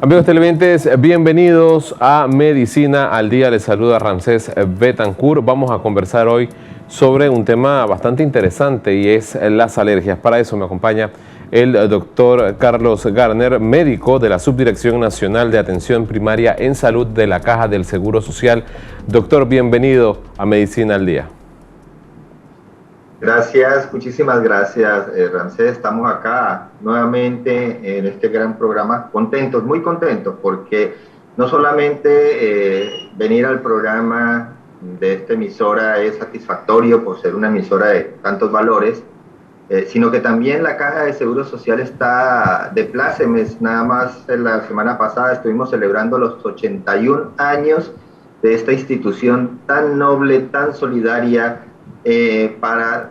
Amigos televidentes, bienvenidos a Medicina al Día. Les saluda Ramsés Betancourt. Vamos a conversar hoy sobre un tema bastante interesante y es las alergias. Para eso me acompaña el doctor Carlos Garner, médico de la Subdirección Nacional de Atención Primaria en Salud de la Caja del Seguro Social. Doctor, bienvenido a Medicina al Día. Gracias, muchísimas gracias, Ramsés. Estamos acá nuevamente en este gran programa, contentos, muy contentos, porque no solamente venir al programa de esta emisora es satisfactorio por ser una emisora de tantos valores, sino que también la Caja de Seguro Social está de plácemes. Nada más la semana pasada estuvimos celebrando los 81 años de esta institución tan noble, tan solidaria, para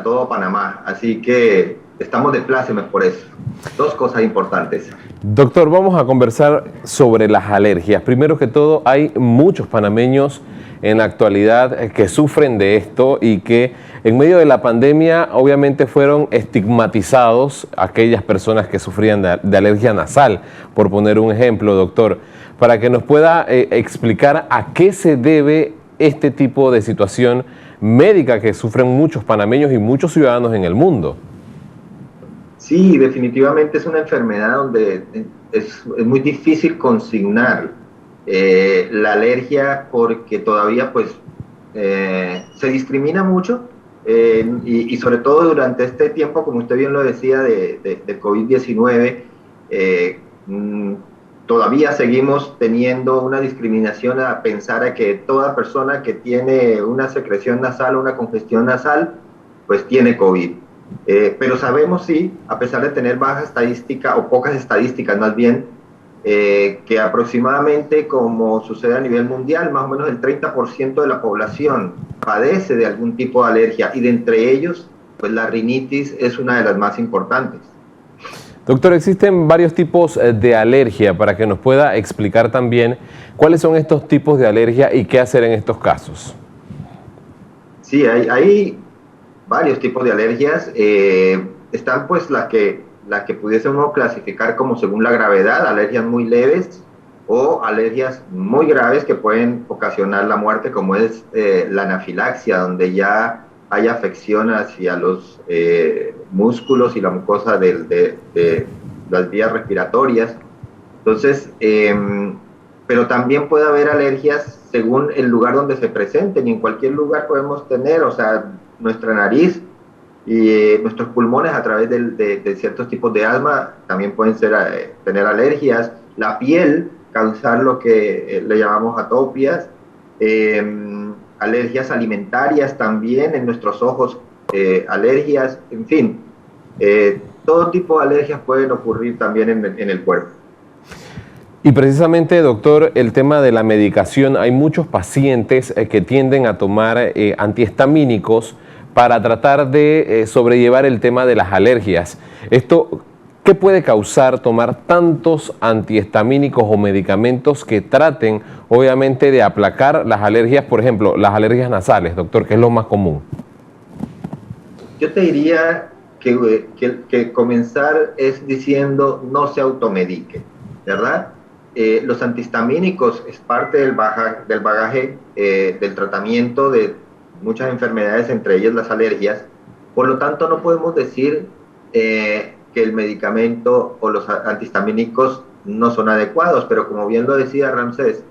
todo Panamá. Así que estamos de plácemes por eso. Dos cosas importantes. Doctor, vamos a conversar sobre las alergias. Primero que todo, hay muchos panameños en la actualidad que sufren de esto y que en medio de la pandemia obviamente fueron estigmatizados aquellas personas que sufrían de alergia nasal, por poner un ejemplo, doctor, para que nos pueda explicar a qué se debe este tipo de situación médica que sufren muchos panameños y muchos ciudadanos en el mundo. Sí, definitivamente es una enfermedad donde es muy difícil consignar la alergia, porque todavía se discrimina mucho, y sobre todo durante este tiempo, como usted bien lo decía, de COVID-19, todavía seguimos teniendo una discriminación a pensar a que toda persona que tiene una secreción nasal o una congestión nasal, pues tiene COVID. Pero sabemos, sí, a pesar de tener baja estadística o pocas estadísticas más bien, que aproximadamente, como sucede a nivel mundial, más o menos el 30% de la población padece de algún tipo de alergia, y de entre ellos, pues la rinitis es una de las más importantes. Doctor, existen varios tipos de alergia, para que nos pueda explicar también cuáles son estos tipos de alergia y qué hacer en estos casos. Sí, hay varios tipos de alergias. Están pues las que pudiésemos clasificar como según la gravedad, alergias muy leves o alergias muy graves que pueden ocasionar la muerte, como es la anafilaxia, donde ya hay afección hacia los músculos y la mucosa de las vías respiratorias. Entonces, pero también puede haber alergias según el lugar donde se presenten, y en cualquier lugar podemos tener, o sea, nuestra nariz y nuestros pulmones a través de ciertos tipos de asma también pueden tener alergias. La piel causar lo que le llamamos atopias, alergias alimentarias también, en nuestros ojos, alergias, en fin, todo tipo de alergias pueden ocurrir también en el cuerpo. Y precisamente, doctor, el tema de la medicación, hay muchos pacientes que tienden a tomar antihistamínicos para tratar de sobrellevar el tema de las alergias. Esto, ¿qué puede causar tomar tantos antihistamínicos o medicamentos que traten, obviamente, de aplacar las alergias, por ejemplo, las alergias nasales, doctor, que es lo más común? Yo te diría que comenzar es diciendo no se automedique, ¿verdad? Los antihistamínicos es parte del bagaje del tratamiento de muchas enfermedades, entre ellas las alergias. Por lo tanto, no podemos decir que el medicamento o los antihistamínicos no son adecuados, pero como bien lo decía Ramsés,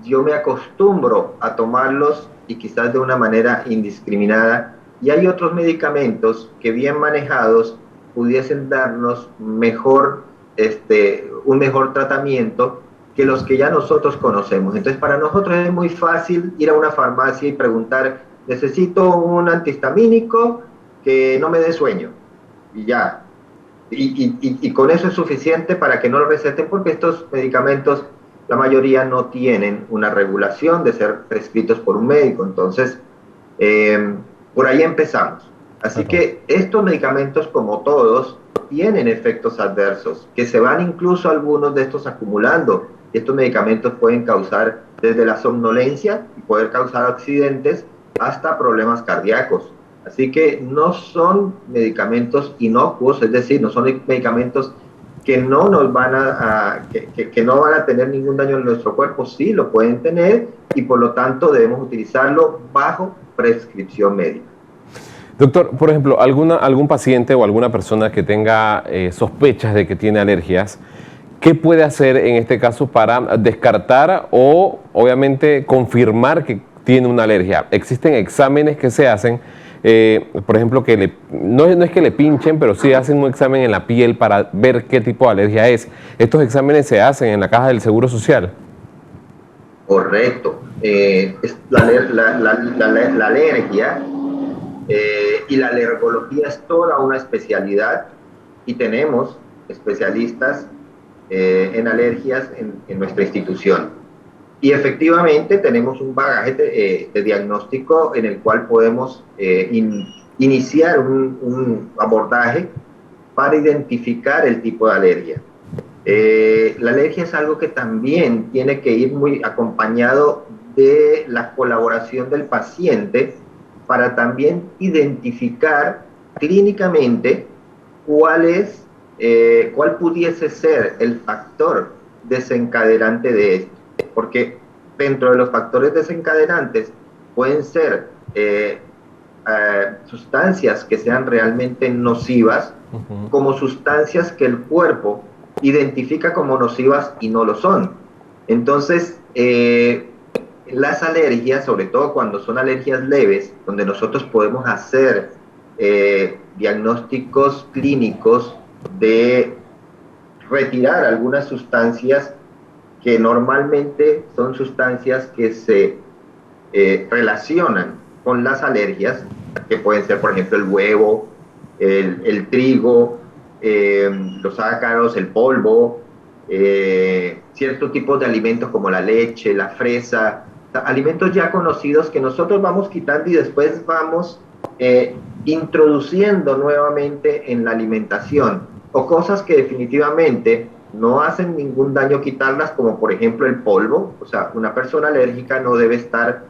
yo me acostumbro a tomarlos y quizás de una manera indiscriminada, y hay otros medicamentos que bien manejados pudiesen darnos un mejor tratamiento que los que ya nosotros conocemos. Entonces, para nosotros es muy fácil ir a una farmacia y preguntar: necesito un antihistamínico que no me dé sueño, y ya. Y con eso es suficiente para que no lo receten, porque estos medicamentos, la mayoría no tienen una regulación de ser prescritos por un médico. Entonces, por ahí empezamos. Así que estos medicamentos, como todos, tienen efectos adversos, que se van incluso algunos de estos acumulando. Estos medicamentos pueden causar desde la somnolencia y poder causar accidentes hasta problemas cardíacos. Así que no son medicamentos inocuos, es decir, no son medicamentos que no nos van que no van a tener ningún daño en nuestro cuerpo, sí lo pueden tener y por lo tanto debemos utilizarlo bajo prescripción médica. Doctor, por ejemplo, algún paciente o alguna persona que tenga sospechas de que tiene alergias, ¿qué puede hacer en este caso para descartar o obviamente confirmar que tiene una alergia? Existen exámenes que se hacen, por ejemplo, no es que le pinchen, pero sí hacen un examen en la piel para ver qué tipo de alergia es. ¿Estos exámenes se hacen en la caja del Seguro Social? Correcto. La alergia y la alergología es toda una especialidad y tenemos especialistas en alergias en nuestra institución. Y efectivamente tenemos un bagaje de diagnóstico en el cual podemos iniciar un abordaje para identificar el tipo de alergia. La alergia es algo que también tiene que ir muy acompañado de la colaboración del paciente para también identificar clínicamente cuál pudiese ser el factor desencadenante de esto. Porque dentro de los factores desencadenantes pueden ser sustancias que sean realmente nocivas, como sustancias que el cuerpo identifica como nocivas y no lo son. Entonces, las alergias, sobre todo cuando son alergias leves, donde nosotros podemos hacer diagnósticos clínicos de retirar algunas sustancias que normalmente son sustancias que se relacionan con las alergias, que pueden ser, por ejemplo, el huevo, el trigo, los ácaros, el polvo, ciertos tipos de alimentos como la leche, la fresa, alimentos ya conocidos que nosotros vamos quitando y después vamos introduciendo nuevamente en la alimentación, o cosas que definitivamente no hacen ningún daño quitarlas, como por ejemplo el polvo. O sea, una persona alérgica no debe estar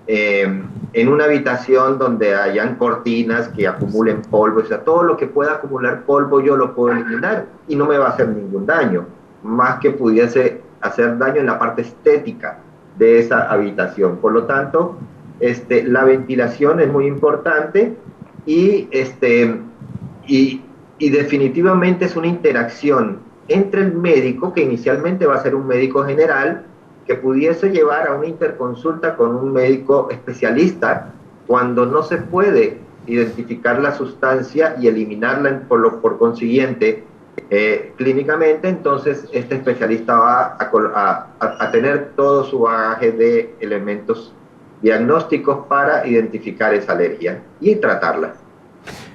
en una habitación donde hayan cortinas que acumulen polvo. O sea, todo lo que pueda acumular polvo yo lo puedo eliminar y no me va a hacer ningún daño, más que pudiese hacer daño en la parte estética de esa habitación. Por lo tanto, la ventilación es muy importante y definitivamente es una interacción entre el médico, que inicialmente va a ser un médico general, que pudiese llevar a una interconsulta con un médico especialista cuando no se puede identificar la sustancia y eliminarla por consiguiente clínicamente. Entonces este especialista va a tener todo su bagaje de elementos diagnósticos para identificar esa alergia y tratarla.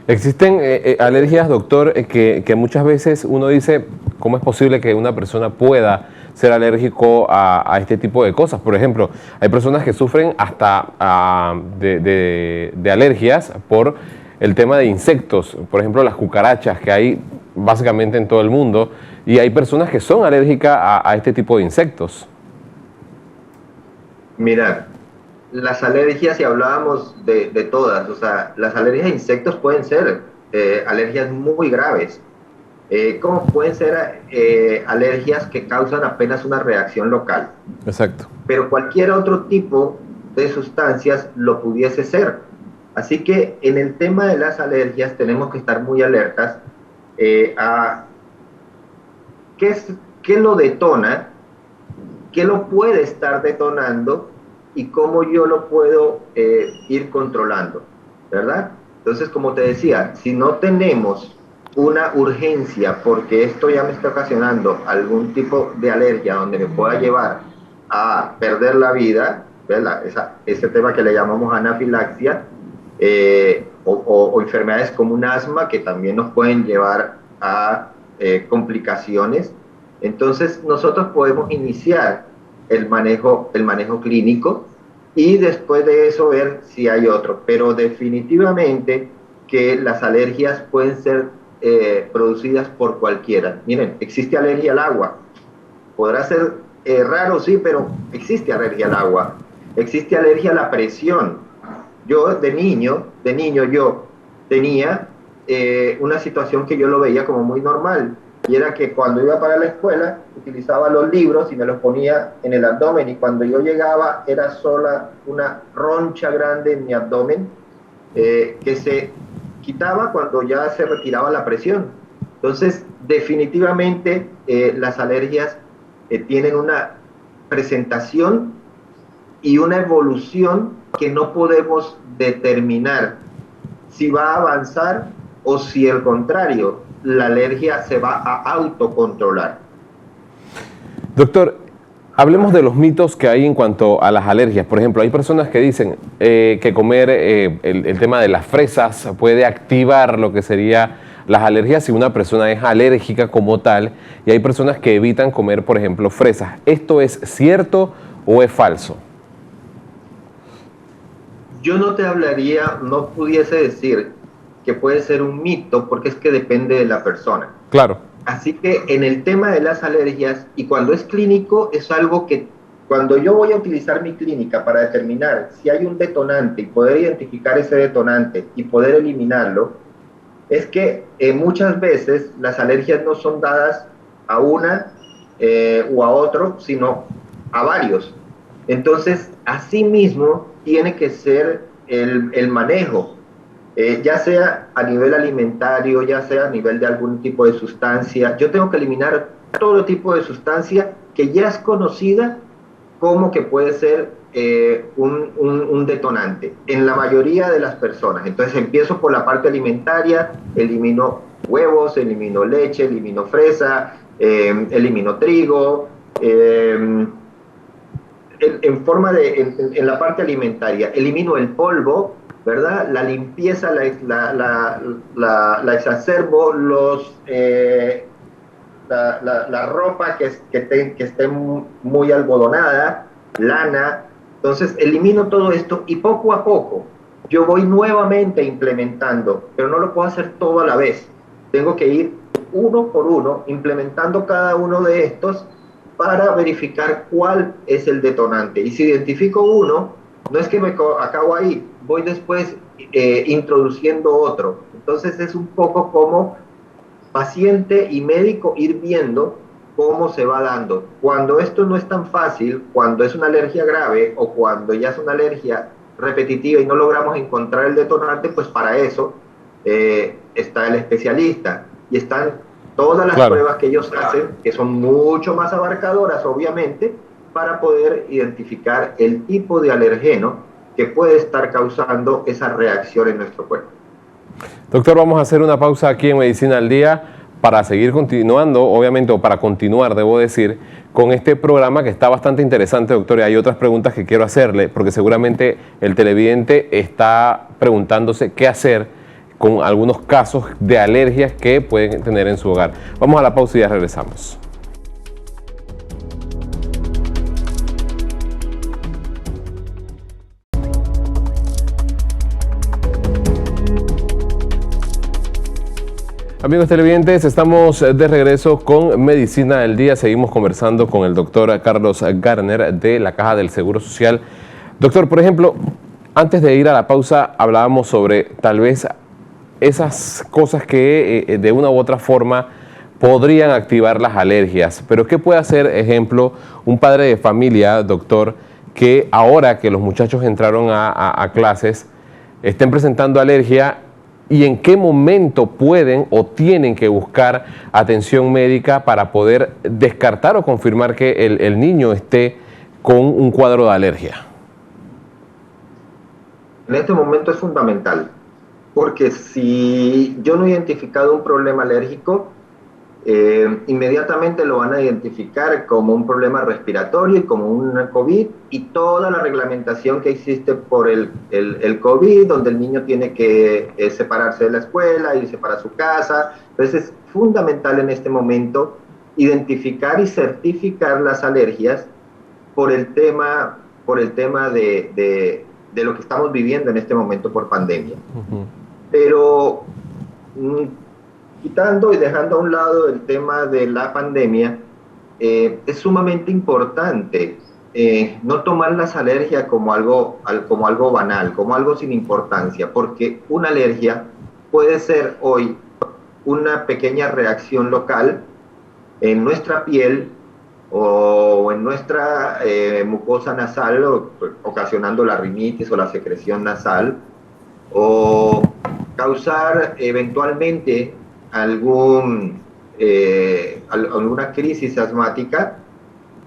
Existen alergias, doctor, que muchas veces uno dice, ¿cómo es posible que una persona pueda ser alérgico a este tipo de cosas? Por ejemplo, hay personas que sufren hasta de alergias por el tema de insectos, por ejemplo, las cucarachas que hay básicamente en todo el mundo, y hay personas que son alérgicas a este tipo de insectos. Mira, las alergias, si hablábamos de todas, o sea, las alergias a insectos pueden ser alergias muy graves, como pueden ser alergias que causan apenas una reacción local. Exacto. Pero cualquier otro tipo de sustancias lo pudiese ser. Así que en el tema de las alergias tenemos que estar muy alertas a qué lo detona, qué lo puede estar detonando y cómo yo lo puedo ir controlando, ¿verdad? Entonces, como te decía, si no tenemos una urgencia porque esto ya me está ocasionando algún tipo de alergia donde me pueda llevar a perder la vida, ¿verdad? Ese tema que le llamamos anafilaxia, o enfermedades como un asma que también nos pueden llevar a complicaciones. Entonces nosotros podemos iniciar el manejo clínico y después de eso ver si hay otro. Pero definitivamente que las alergias pueden ser producidas por cualquiera. Miren, existe alergia al agua. Podrá ser raro, sí, pero existe alergia al agua. Existe alergia a la presión. Yo de niño yo tenía una situación que yo lo veía como muy normal. y era que cuando iba para la escuela utilizaba los libros y me los ponía en el abdomen, y cuando yo llegaba era sola una roncha grande en mi abdomen, que se quitaba cuando ya se retiraba la presión. Entonces, definitivamente las alergias tienen una presentación y una evolución que no podemos determinar si va a avanzar o si al contrario, la alergia se va a autocontrolar. Doctor, hablemos de los mitos que hay en cuanto a las alergias. Por ejemplo, hay personas que dicen que comer el tema de las fresas puede activar lo que sería las alergias si una persona es alérgica como tal, y hay personas que evitan comer, por ejemplo, fresas. ¿Esto es cierto o es falso? Yo no te hablaría, no pudiese decir que puede ser un mito, porque es que depende de la persona. Claro. Así que en el tema de las alergias, y cuando es clínico, es algo que cuando yo voy a utilizar mi clínica para determinar si hay un detonante y poder identificar ese detonante y poder eliminarlo, es que muchas veces las alergias no son dadas a una o a otro, sino a varios. Entonces, así mismo tiene que ser el manejo, ya sea a nivel alimentario, ya sea a nivel de algún tipo de sustancia. Yo tengo que eliminar todo tipo de sustancia que ya es conocida como que puede ser un detonante en la mayoría de las personas. Entonces empiezo por la parte alimentaria, elimino huevos, elimino leche, elimino fresa, elimino trigo, en la parte alimentaria, elimino el polvo, ¿verdad? La limpieza la exacerbo, la ropa que esté muy algodonada, lana. Entonces elimino todo esto y poco a poco yo voy nuevamente implementando, pero no lo puedo hacer todo a la vez. Tengo que ir uno por uno implementando cada uno de estos para verificar cuál es el detonante. Y si identifico uno, no es que me acabo ahí, voy después introduciendo otro. Entonces es un poco como paciente y médico ir viendo cómo se va dando. Cuando esto no es tan fácil, cuando es una alergia grave o cuando ya es una alergia repetitiva y no logramos encontrar el detonante, pues para eso está el especialista y están todas las pruebas que ellos hacen, que son mucho más abarcadoras, obviamente, para poder identificar el tipo de alergeno que puede estar causando esa reacción en nuestro cuerpo. Doctor, vamos a hacer una pausa aquí en Medicina al Día para seguir continuando, obviamente, o para continuar, debo decir, con este programa que está bastante interesante, doctor. Y hay otras preguntas que quiero hacerle, porque seguramente el televidente está preguntándose qué hacer con algunos casos de alergias que pueden tener en su hogar. Vamos a la pausa y ya regresamos. Amigos televidentes, estamos de regreso con Medicina del Día. Seguimos conversando con el doctor Carlos Garner de la Caja del Seguro Social. Doctor, por ejemplo, antes de ir a la pausa hablábamos sobre tal vez esas cosas que de una u otra forma podrían activar las alergias. Pero ¿qué puede hacer, ejemplo, un padre de familia, doctor, que ahora que los muchachos entraron a clases estén presentando alergia? ¿Y en qué momento pueden o tienen que buscar atención médica para poder descartar o confirmar que el niño esté con un cuadro de alergia? En este momento es fundamental, porque si yo no he identificado un problema alérgico, inmediatamente lo van a identificar como un problema respiratorio y como un COVID, y toda la reglamentación que existe por el COVID, donde el niño tiene que separarse de la escuela, irse para su casa. Entonces es fundamental en este momento identificar y certificar las alergias por el tema de lo que estamos viviendo en este momento por pandemia. Pero quitando y dejando a un lado el tema de la pandemia, es sumamente importante no tomar las alergias como algo banal, como algo sin importancia, porque una alergia puede ser hoy una pequeña reacción local en nuestra piel o en nuestra mucosa nasal, ocasionando la rinitis o la secreción nasal, o causar eventualmente alguna crisis asmática,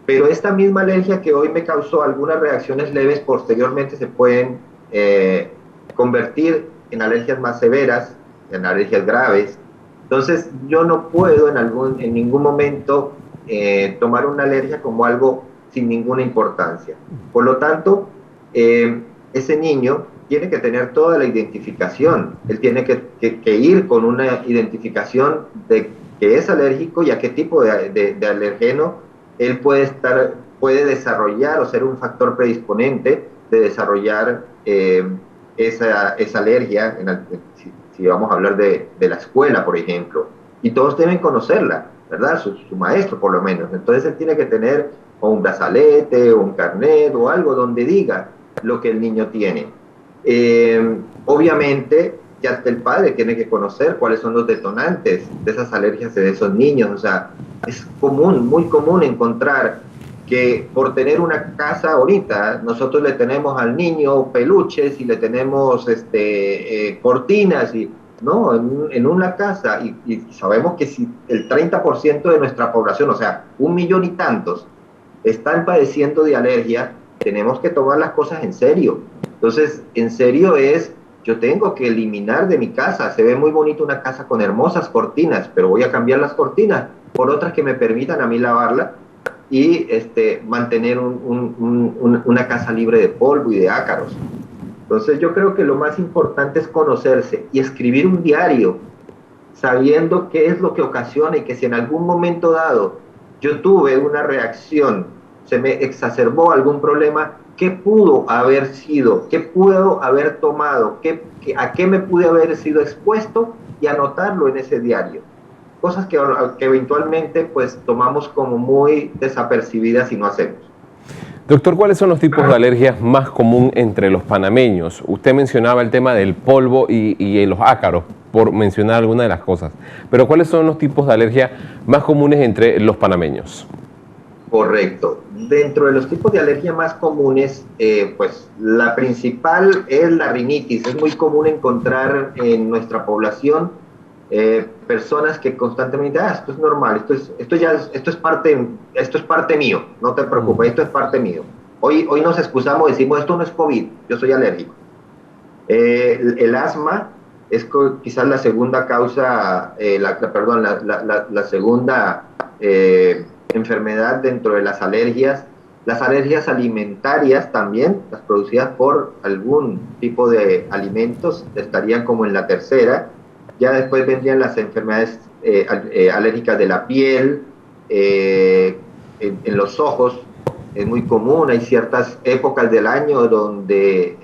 pero esta misma alergia que hoy me causó algunas reacciones leves, posteriormente se pueden convertir en alergias más severas, en alergias graves. Entonces, yo no puedo en ningún momento tomar una alergia como algo sin ninguna importancia. Por lo tanto, ese niño tiene que tener toda la identificación. Él tiene que ir con una identificación de que es alérgico y a qué tipo de alergeno él puede desarrollar o ser un factor predisponente de desarrollar esa alergia, si vamos a hablar de la escuela, por ejemplo. Y todos deben conocerla, ¿verdad? Su maestro, por lo menos. Entonces él tiene que tener o un brazalete o un carnet o algo donde diga lo que el niño tiene. Obviamente, ya hasta el padre tiene que conocer cuáles son los detonantes de esas alergias de esos niños. O sea, es común, muy común encontrar que por tener una casa bonita, nosotros le tenemos al niño peluches y le tenemos cortinas, y no, en una casa, y sabemos que si el 30% de nuestra población, o sea, 1,000,000 y tantos, están padeciendo de alergia, tenemos que tomar las cosas en serio. Entonces, en serio yo tengo que eliminar de mi casa, se ve muy bonito una casa con hermosas cortinas, pero voy a cambiar las cortinas por otras que me permitan a mí lavarla y mantener una casa libre de polvo y de ácaros. Entonces yo creo que lo más importante es conocerse y escribir un diario, sabiendo qué es lo que ocasiona, y que si en algún momento dado yo tuve una reacción, se me exacerbó algún problema, ¿qué pudo haber sido? ¿Qué puedo haber tomado? ¿A qué me pude haber sido expuesto? Y anotarlo en ese diario. Cosas que eventualmente pues tomamos como muy desapercibidas y no hacemos. Doctor, ¿cuáles son los tipos de alergias más común entre los panameños? Usted mencionaba el tema del polvo y los ácaros, por mencionar algunas de las cosas. Pero ¿cuáles son los tipos de alergia más comunes entre los panameños? Correcto. Dentro de los tipos de alergia más comunes, pues la principal es la rinitis. Es muy común encontrar en nuestra población personas que constantemente, esto es normal, esto es parte mío, no te preocupes, esto es parte mío. Hoy nos excusamos, decimos, esto no es COVID, yo soy alérgico. El asma es quizás la segunda causa, la segunda enfermedad dentro de las alergias. Las alergias alimentarias también, las producidas por algún tipo de alimentos, estarían como en la tercera. Ya después vendrían las enfermedades alérgicas de la piel, en los ojos, es muy común. Hay ciertas épocas del año donde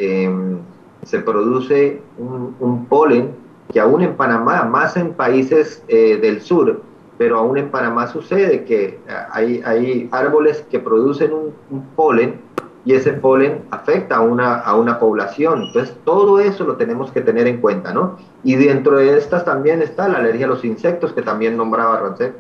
se produce un polen que aún en Panamá, más en países del sur, pero aún en Panamá sucede que hay árboles que producen un polen, y ese polen afecta a una población. Entonces, todo eso lo tenemos que tener en cuenta, ¿no? Y dentro de estas también está la alergia a los insectos, que también nombraba Rancé.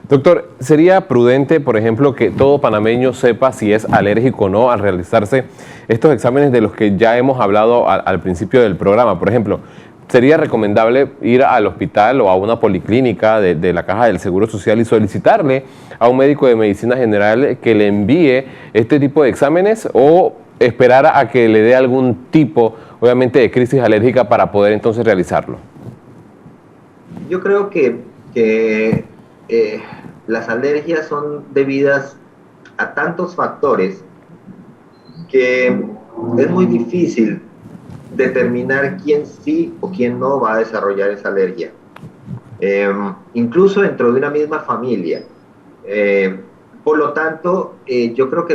Doctor, ¿sería prudente, por ejemplo, que todo panameño sepa si es alérgico o no al realizarse estos exámenes de los que ya hemos hablado al principio del programa? Por ejemplo, ¿sería recomendable ir al hospital o a una policlínica de la Caja del Seguro Social y solicitarle a un médico de medicina general que le envíe este tipo de exámenes, o esperar a que le dé algún tipo, obviamente, de crisis alérgica para poder entonces realizarlo? Yo creo que las alergias son debidas a tantos factores que es muy difícil determinar quién sí o quién no va a desarrollar esa alergia. Incluso dentro de una misma familia. Por lo tanto, yo creo que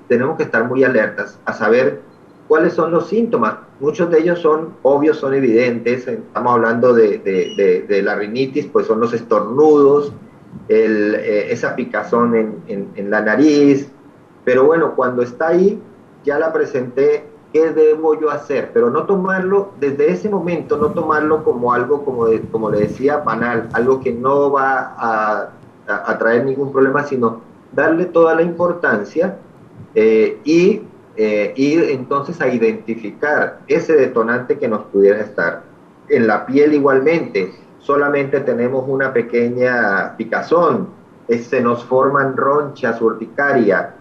tenemos que estar muy alertas a saber cuáles son los síntomas. Muchos de ellos son obvios, son evidentes. Estamos hablando de la rinitis, pues son los estornudos, esa picazón en la nariz. Pero bueno, cuando está ahí, ya la presenté, ¿qué debo yo hacer? Pero no tomarlo, desde ese momento, no tomarlo como algo, como le decía, banal, algo que no va a traer ningún problema, sino darle toda la importancia y ir entonces a identificar ese detonante que nos pudiera estar. En la piel igualmente, solamente tenemos una pequeña picazón, se nos forman ronchas, urticaria,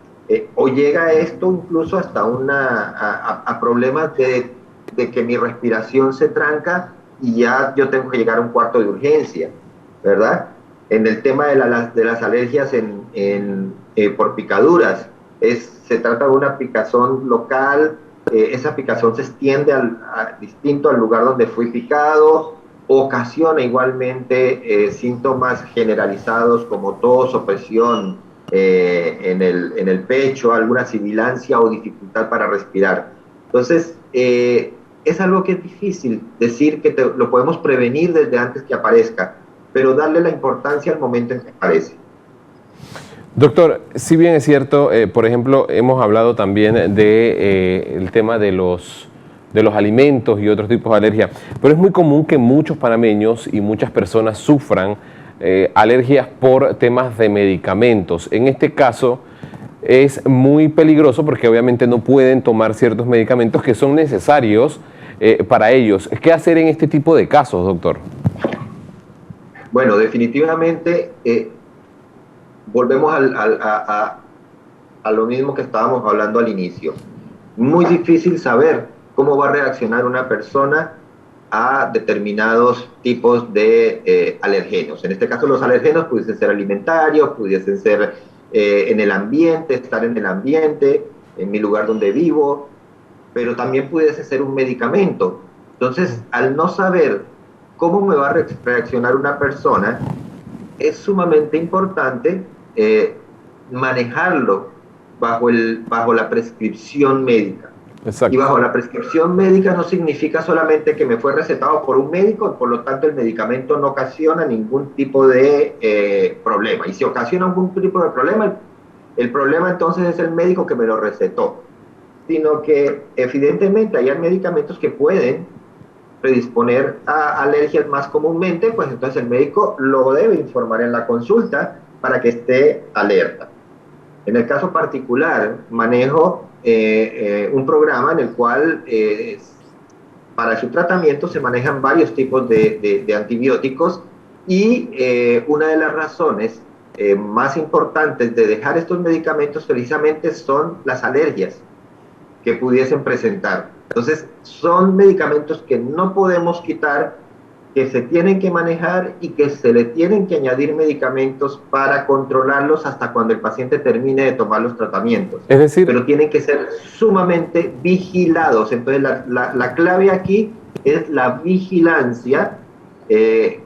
o llega esto incluso hasta a problemas de que mi respiración se tranca y ya yo tengo que llegar a un cuarto de urgencia, ¿verdad? En el tema de las alergias por picaduras, se trata de una picazón local, esa picazón se extiende distinto al lugar donde fui picado, ocasiona igualmente síntomas generalizados como tos, opresión en el pecho, alguna sibilancia o dificultad para respirar. Entonces, es algo que es difícil decir que lo podemos prevenir desde antes que aparezca, pero darle la importancia al momento en que aparece. Doctor, si bien es cierto, por ejemplo, hemos hablado también el tema de los alimentos y otros tipos de alergia, pero es muy común que muchos panameños y muchas personas sufran alergias por temas de medicamentos. En este caso es muy peligroso porque obviamente no pueden tomar ciertos medicamentos que son necesarios para ellos. ¿Qué hacer en este tipo de casos, doctor? Bueno, definitivamente volvemos a lo mismo que estábamos hablando al inicio. Muy difícil saber cómo va a reaccionar una persona a determinados tipos de alergenos. En este caso, los alergenos pudiesen ser alimentarios, pudiesen ser en el ambiente, estar en el ambiente, en mi lugar donde vivo, pero también pudiese ser un medicamento. Entonces, al no saber cómo me va a reaccionar una persona, es sumamente importante manejarlo bajo la prescripción médica. Exacto. Y bajo la prescripción médica no significa solamente que me fue recetado por un médico, por lo tanto el medicamento no ocasiona ningún tipo de problema. Y si ocasiona algún tipo de problema, el problema entonces es el médico que me lo recetó. Sino que evidentemente hay medicamentos que pueden predisponer a alergias más comúnmente, pues entonces el médico lo debe informar en la consulta para que esté alerta. En el caso particular, manejo un programa en el cual para su tratamiento se manejan varios tipos de antibióticos y una de las razones más importantes de dejar estos medicamentos precisamente son las alergias que pudiesen presentar. Entonces, son medicamentos que no podemos quitar, que se tienen que manejar y que se le tienen que añadir medicamentos para controlarlos hasta cuando el paciente termine de tomar los tratamientos. Es decir, pero tienen que ser sumamente vigilados. Entonces, la clave aquí es la vigilancia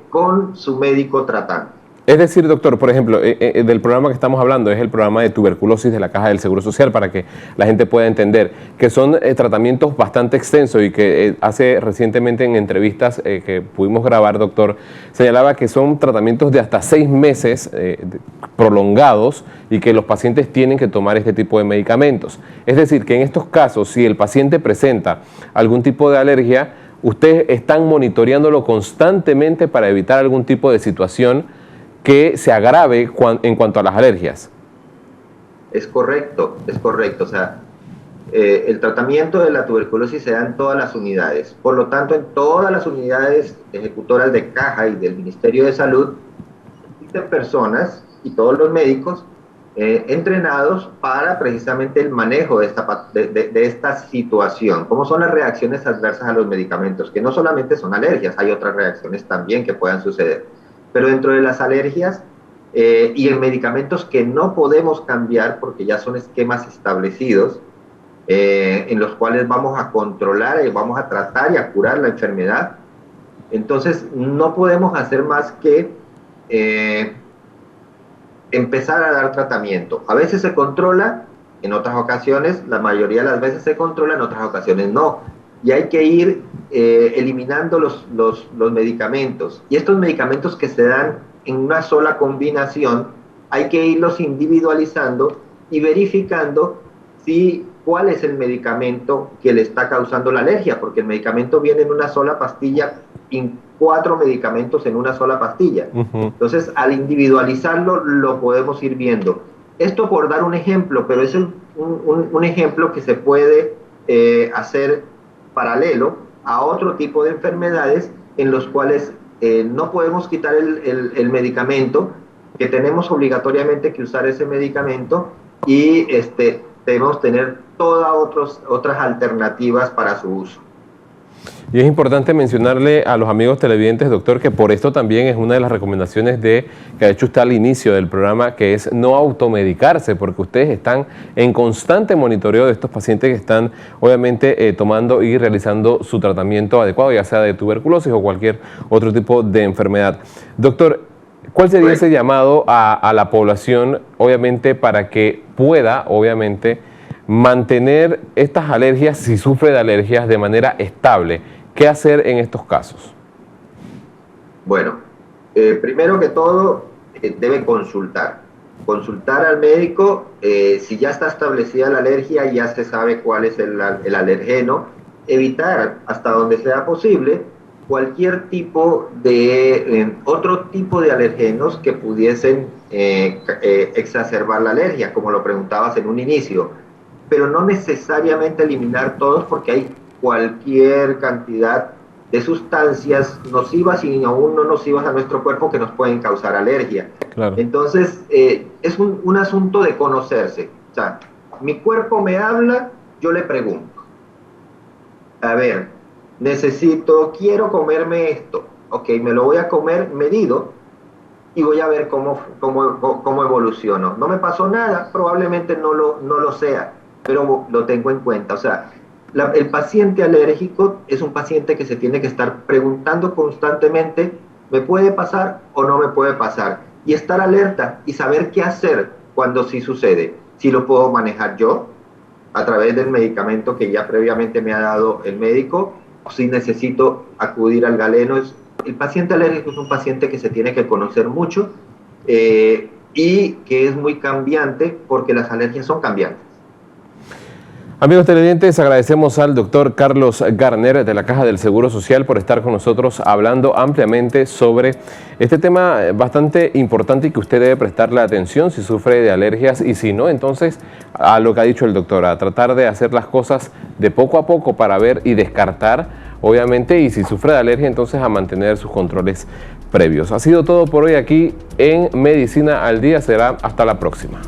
con su médico tratante. Es decir, doctor, por ejemplo, del programa que estamos hablando es el programa de tuberculosis de la Caja del Seguro Social, para que la gente pueda entender que son tratamientos bastante extensos y que hace recientemente en entrevistas que pudimos grabar, doctor, señalaba que son tratamientos de hasta 6 meses prolongados y que los pacientes tienen que tomar este tipo de medicamentos. Es decir, que en estos casos, si el paciente presenta algún tipo de alergia, ustedes están monitoreándolo constantemente para evitar algún tipo de situación que se agrave en cuanto a las alergias. Es correcto, es correcto. O sea, el tratamiento de la tuberculosis se da en todas las unidades. Por lo tanto, en todas las unidades ejecutoras de Caja y del Ministerio de Salud, existen personas y todos los médicos entrenados para precisamente el manejo de esta situación. ¿Cómo son las reacciones adversas a los medicamentos? Que no solamente son alergias, hay otras reacciones también que puedan suceder. Pero dentro de las alergias y en medicamentos que no podemos cambiar porque ya son esquemas establecidos en los cuales vamos a controlar y vamos a tratar y a curar la enfermedad, entonces no podemos hacer más que empezar a dar tratamiento. A veces se controla, en otras ocasiones, la mayoría de las veces se controla, en otras ocasiones no. Y hay que ir eliminando los medicamentos. Y estos medicamentos que se dan en una sola combinación, hay que irlos individualizando y verificando cuál es el medicamento que le está causando la alergia, porque el medicamento viene en una sola pastilla 4 medicamentos en una sola pastilla. Entonces, al individualizarlo, lo podemos ir viendo. Esto por dar un ejemplo, pero es un ejemplo que se puede hacer paralelo a otro tipo de enfermedades en los cuales no podemos quitar el medicamento, que tenemos obligatoriamente que usar ese medicamento y debemos tener todas otras alternativas para su uso. Y es importante mencionarle a los amigos televidentes, doctor, que por esto también es una de las recomendaciones que ha hecho usted al inicio del programa, que es no automedicarse, porque ustedes están en constante monitoreo de estos pacientes que están obviamente tomando y realizando su tratamiento adecuado, ya sea de tuberculosis o cualquier otro tipo de enfermedad. Doctor, ¿cuál sería ese llamado a la población, obviamente, para que pueda, obviamente, mantener estas alergias, si sufre de alergias, de manera estable? ¿Qué hacer en estos casos? Bueno, primero que todo, debe consultar al médico. Si ya está establecida la alergia, ya se sabe cuál es el alergeno. Evitar, hasta donde sea posible, cualquier tipo de otro tipo de alergenos que pudiesen exacerbar la alergia, como lo preguntabas en un inicio, pero no necesariamente eliminar todos, porque hay cualquier cantidad de sustancias nocivas y aún no nocivas a nuestro cuerpo que nos pueden causar alergia. Claro. Entonces, es un asunto de conocerse. O sea, mi cuerpo me habla, yo le pregunto. A ver, quiero comerme esto. Ok, me lo voy a comer medido y voy a ver cómo evoluciono. No me pasó nada, probablemente no lo sea, pero lo tengo en cuenta. O sea, el paciente alérgico es un paciente que se tiene que estar preguntando constantemente, ¿me puede pasar o no me puede pasar? Y estar alerta y saber qué hacer cuando sí sucede. Si lo puedo manejar yo a través del medicamento que ya previamente me ha dado el médico, o si necesito acudir al galeno. El paciente alérgico es un paciente que se tiene que conocer mucho y que es muy cambiante, porque las alergias son cambiantes. Amigos televidentes, agradecemos al doctor Carlos Garner de la Caja del Seguro Social por estar con nosotros hablando ampliamente sobre este tema bastante importante y que usted debe prestarle atención si sufre de alergias, y si no, entonces a lo que ha dicho el doctor, a tratar de hacer las cosas de poco a poco para ver y descartar, obviamente, y si sufre de alergia, entonces a mantener sus controles previos. Ha sido todo por hoy aquí en Medicina al Día. Será hasta la próxima.